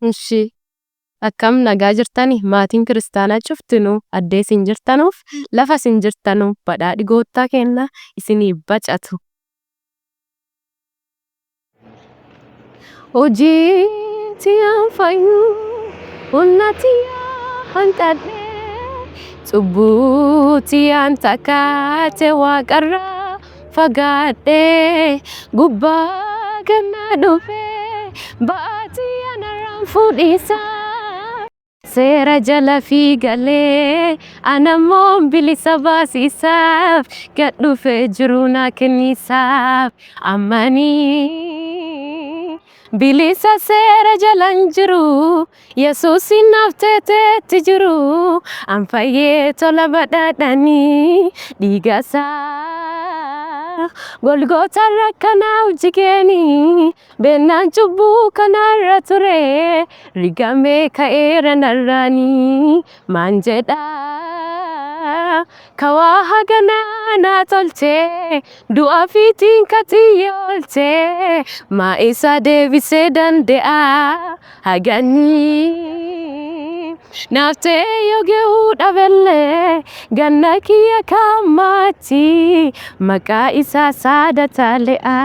Ishii akkam nagaa jirtanii maatiin kiristaanaa cuftinuu addee isin jirtanuuf lafa isin jirtanuuf badhaadhi gooftaa keenya isinii bacatu. Hojii tiyaan fayyuu humna tiyyaa hanqadhee cubbuu tiyaan takkaate waaqarraa fagaadhee gubbaa gannaa dhufee ba'aa tiyyaa narraan fuudhisaa. Seera jala fiigalee anammoo bilisa baasisaaf gad dhufee jiru naa kennisaaf ammanii bilisa seera jalan jiru Yesuusii naaf teeteetti jiru an fayyee tola badhaadhanii dhiigasaa golgootarra kanaaf jigeenii beennaan cubbuu kanarra ture rigamee ka'eera narraanii maan jedhaa kawaa haganaa naa tolchee du'a fiitiin kaxiyye oolchee maa isa deebisee danda'a haganii naaf ta'e yoo ga'uu dhabellee ganna kiyya kaammaatti maqaa isaa saadataa le'a.